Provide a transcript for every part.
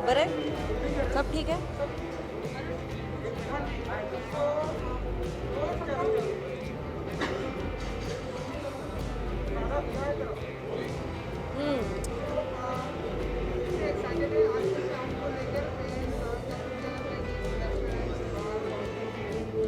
बड़े सब ठीक है।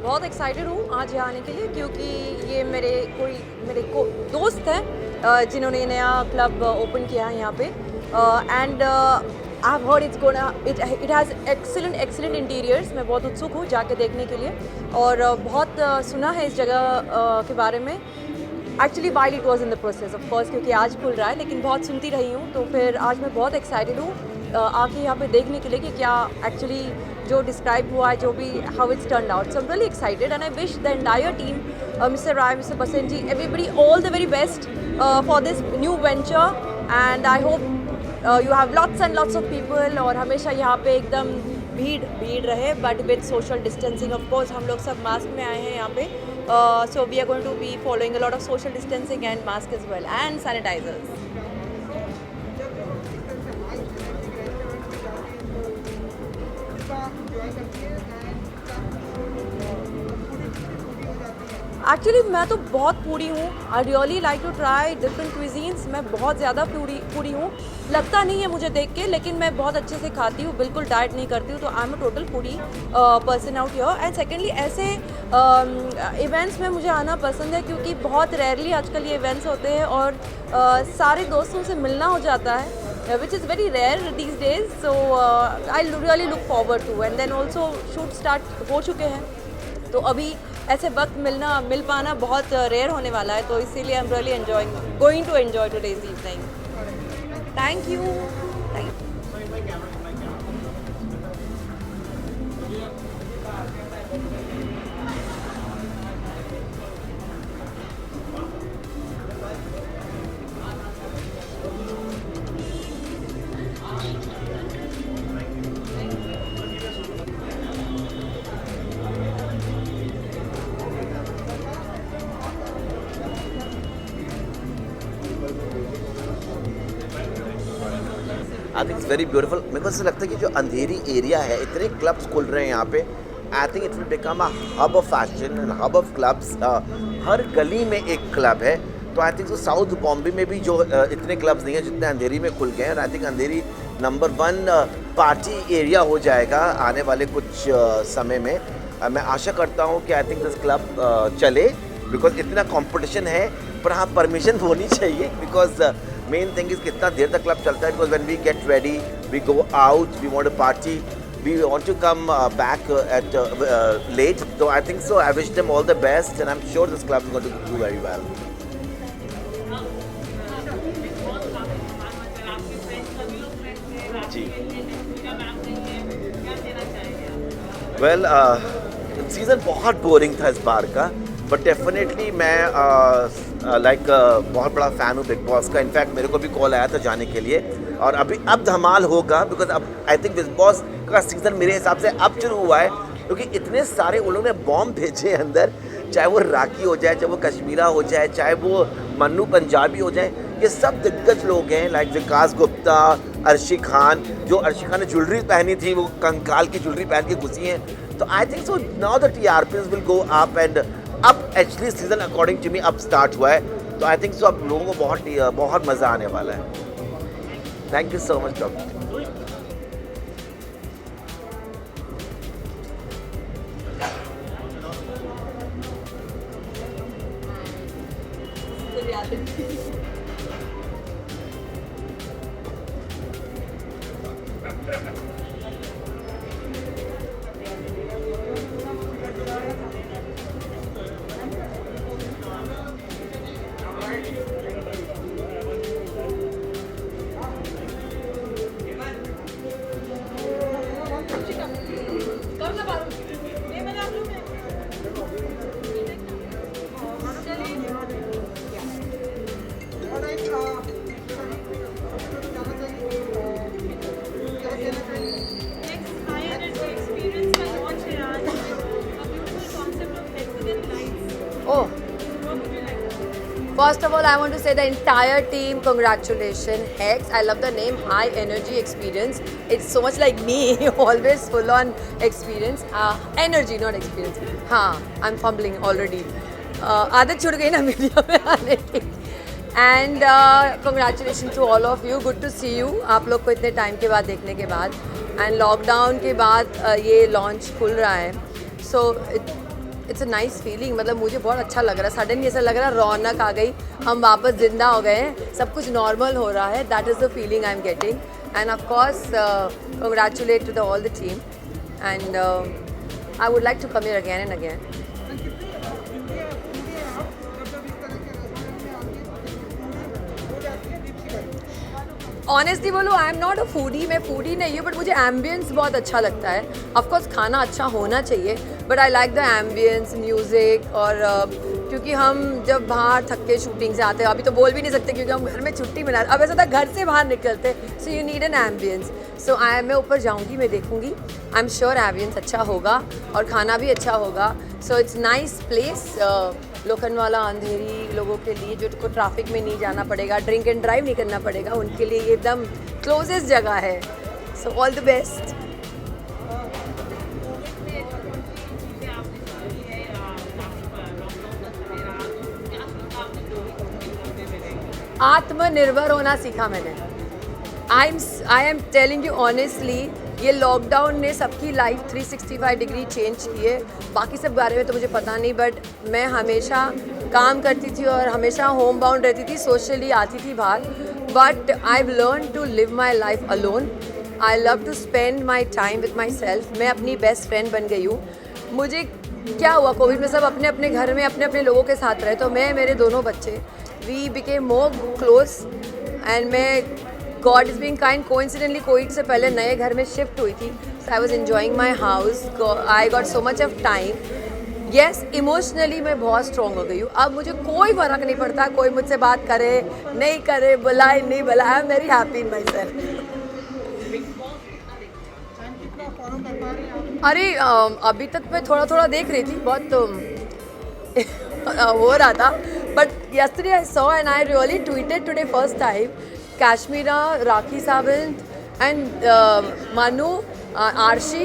बहुत एक्साइटेड हूँ आज यहाँ आने के लिए, क्योंकि ये मेरे दोस्त हैं जिन्होंने नया क्लब ओपन किया है यहाँ पे, and I have heard it has excellent interiors. मैं बहुत उत्सुक हूँ जाके देखने के लिए, और बहुत सुना है इस जगह के बारे में। Actually while it was in the process of course, क्योंकि आज खुल रहा है, लेकिन बहुत सुनती रही हूँ, तो फिर आज मैं बहुत एक्साइटेड हूँ आके यहाँ पे देखने के लिए कि क्या एक्चुअली जो डिस्क्राइब हुआ है, जो भी how it's turn out. So I am really excited and I wish the entire team, mister Rai, mister Basant ji, everybody, all the very best for this new venture, and I hope you have lots and lots of people, और हमेशा यहाँ पे एकदम भीड़ रहे, but with social distancing. Of course हम लोग सब मास्क में आए हैं यहाँ पे, so we are going to be following a lot of social distancing and mask as well and sanitisers. Actually मैं तो बहुत फूडी हूँ। I really like to try different cuisines. मैं बहुत ज़्यादा फूडी हूँ, लगता नहीं है मुझे देख के, लेकिन मैं बहुत अच्छे से खाती हूँ, बिल्कुल डाइट नहीं करती हूँ, तो I am a total foodie person out here. And secondly, ऐसे इवेंट्स में मुझे आना पसंद है, क्योंकि बहुत रेयरली आजकल ये इवेंट्स होते हैं, और सारे दोस्तों से मिलना हो जाता है, which is very rare these days, so I really look forward to, and then also shoot start हो चुके हैं, तो अभी ऐसे वक्त मिल पाना बहुत रेयर होने वाला है, तो इसीलिए I am really going to enjoy today's evening. Thank you. I think it's very beautiful. मेरे को ऐसा लगता है कि जो अंधेरी एरिया है, इतने क्लब्स खुल रहे हैं यहाँ पे, I think it will become a hub of fashion and hub of clubs. हर गली में एक क्लब है, तो आई थिंक साउथ बॉम्बे में भी जो इतने क्लब्स नहीं हैं जितने अंधेरी में खुल गए हैं, और I think Andheri number 1 party area हो जाएगा आने वाले कुछ समय में। मैं आशा करता हूँ कि आई थिंक दिस क्लब चले, बिकॉज इतना कंपटीशन है, पर हाँ परमिशन होनी चाहिए, बिकॉज मेन थिंग इज कितना देर तक क्लब चलता है, because when we get ready, we go out, we want a party, we want to come back at late, तो I think so I wish them all the best, and I am sure this club is going to do very well. जी well, season बहुत boring था इस बार का, but definitely मैं बहुत बड़ा fan हूँ बिग बॉस का। इनफैक्ट मेरे को भी कॉल आया था जाने के लिए, और अब धमाल होगा, बिकॉज अब आई थिंक बिग बॉस का सीज़न मेरे हिसाब से अब शुरू हुआ है, क्योंकि इतने सारे उन लोगों ने बॉम्ब भेजे अंदर, चाहे वो राखी हो जाए, चाहे वो कश्मीरा हो जाए, चाहे वो मन्नू पंजाबी हो जाए, ये सब दिग्गज लोग हैं, लाइक विकास गुप्ता, अर्शी खान। जो अर्शी खान ने ज्वेलरी पहनी थी, वो कंकाल की ज्वेलरी पहन के घुसी हैं, तो I think so now the TRPs will go up, and अब actually season according to me अब स्टार्ट हुआ है, तो आई थिंक सो अब लोगों को बहुत मज़ा आने वाला है। Thank you so much doctor. First of all, I want to say the entire team, congratulations, Hex. I love the name, High Energy Experience. It's so much like me, always full on experience. Energy, not experience. हाँ, I'm fumbling already. आदत छूट गई ना media में आने की. And congratulations to all of you. Good to see you. आप लोग को इतने टाइम के बाद देखने के बाद. And लॉकडाउन के बाद ये लॉन्च खुल रहा है. So it's a nice feeling. मतलब मुझे बहुत अच्छा लग रहा है. सडनली ऐसा लग रहा है रौनक आ गई, हम वापस जिंदा हो गए हैं, सब कुछ नॉर्मल हो रहा है. That is the feeling I am getting. And of course congratulate to the all the team. And I would like to come here again and again. Honestly बोलो, I am not a foodie. मैं foodie नहीं हूँ, but मुझे ambience बहुत अच्छा लगता है. Of course खाना अच्छा होना चाहिए, but I like the ambience, music. और क्योंकि हम जब बाहर थक के शूटिंग से आते हैं, अभी तो बोल भी नहीं सकते क्योंकि हम घर में छुट्टी मना रहे. अब ऐसा था घर से बाहर निकलते, so you need an ambience. So मैं ऊपर जाऊँगी, मैं देखूँगी. आई एम श्योर एम्बियंस अच्छा होगा और खाना भी अच्छा होगा. So it's nice place. Lokhandwala Andheri लोगों के लिए जो को ट्रैफिक में नहीं जाना पड़ेगा, ड्रिंक एंड ड्राइव नहीं करना पड़ेगा, उनके लिए एकदम क्लोजेस्ट जगह है. So all the best. आत्मनिर्भर होना सीखा मैंने. I am telling you honestly, ये लॉकडाउन ने सबकी लाइफ 365 डिग्री चेंज की है. बाकी सब बारे में तो मुझे पता नहीं, बट मैं हमेशा काम करती थी और हमेशा होम बाउंड रहती थी, सोशली आती थी बाहर. But I have learn to live my life alone. I love to spend my time with my self. मैं अपनी बेस्ट फ्रेंड बन गई हूँ. मुझे क्या हुआ, कोविड में सब अपने अपने घर में अपने अपने लोगों के साथ रहे, तो मैं मेरे दोनों बच्चे we became more close. And मैं God is being kind, coincidentally Covid से पहले नए घर में शिफ्ट हुई थी. So I was enjoying my house. I got so much of time. Yes, emotionally मैं बहुत स्ट्रॉन्ग हो गई हूँ. अब मुझे कोई फ़र्क नहीं पड़ता कोई मुझसे बात करे नहीं करे, बुलाए नहीं बुलाए. I am very happy in my self. अरे अभी तक मैं थोड़ा थोड़ा देख रही थी, बहुत हो रहा था. But yesterday I saw and I really tweeted today first time. Kashmira, Rakhi Sawant and Manu, आरशी,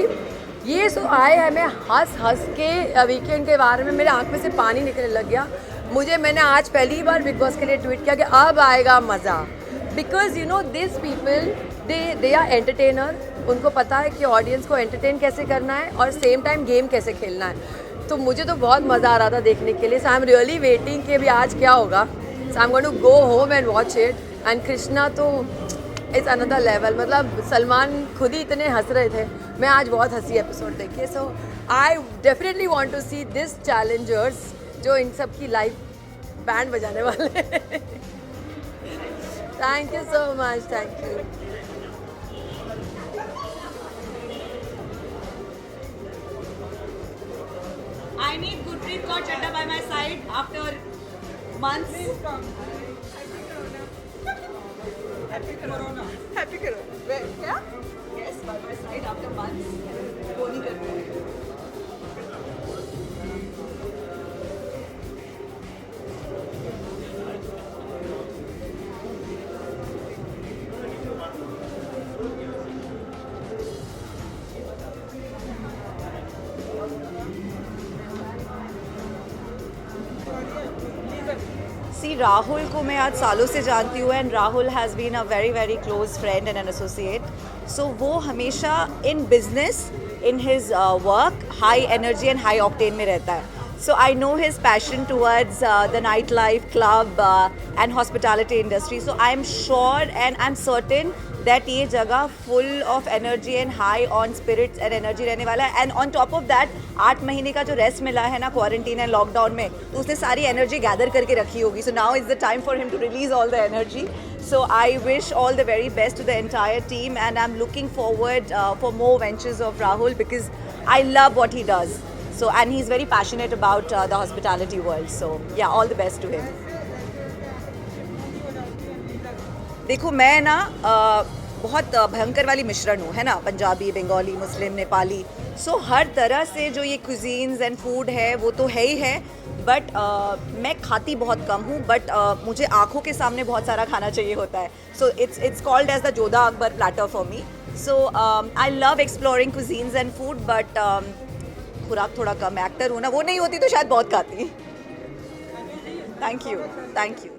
ये सो आए हैं. मैं हंस के वीकेंड के बारे में मेरे आँख में से पानी निकलने लग गया. मैंने आज पहली बार बिग बॉस के लिए ट्वीट किया कि अब आएगा मज़ा. Because you know this people they are entertainer. उनको पता है कि ऑडियंस को एंटरटेन कैसे करना है और सेम टाइम गेम कैसे खेलना है. तो मुझे तो बहुत मज़ा आ रहा था देखने के लिए. So I am really waiting कि अभी आज क्या होगा. So I am going to go home and watch it. And Krishna तो इट्स अनदर लेवल. मतलब सलमान खुद ही इतने हंस रहे थे. मैं आज बहुत हंसी एपिसोड देखिए. So I definitely want to see this challengers जो इन सब की लाइव बैंड बजाने वाले हैं. Thank you so much. Thank you. I need Gurpreet Kaur Chadda by my side after months. Happy Corona. Happy Corona. क्या? Yes, by my side after months. वो नहीं कर रहे हैं. सी राहुल को मैं आज सालों से जानती हूँ and Rahul has been a very very close friend and an associate. So वो हमेशा in business in his work high energy and high octane में रहता है. So I know his passion towards the nightlife, club and hospitality industry. So I'm sure and I'm certain that ये जगह full of energy and high on spirits and energy रहने वाला है. And on top of that 8 महीने का जो rest मिला है ना क्वारंटीन एंड लॉकडाउन में, तो उसने सारी एनर्जी गैदर करके रखी होगी. So now is the time for him to release all the energy. So I wish all the very best to the entire team and I'm looking forward for more ventures of Rahul because I love what he does. So and he's very passionate about the hospitality world. So yeah, all the best to him. देखो मैं ना बहुत भयंकर वाली मिश्रण हूँ, है ना, पंजाबी, बंगाली, मुस्लिम, नेपाली. सो हर तरह से जो ये क्विजीन्स एंड फूड है वो तो है ही है. बट मैं खाती बहुत कम हूँ, बट मुझे आँखों के सामने बहुत सारा खाना चाहिए होता है. So it's called as the Jodha Akbar platter for me. So I love exploring cuisines and food, but खुराक थोड़ा कम. एक्टर हूँ ना, वो नहीं होती तो शायद बहुत खाती. Thank you.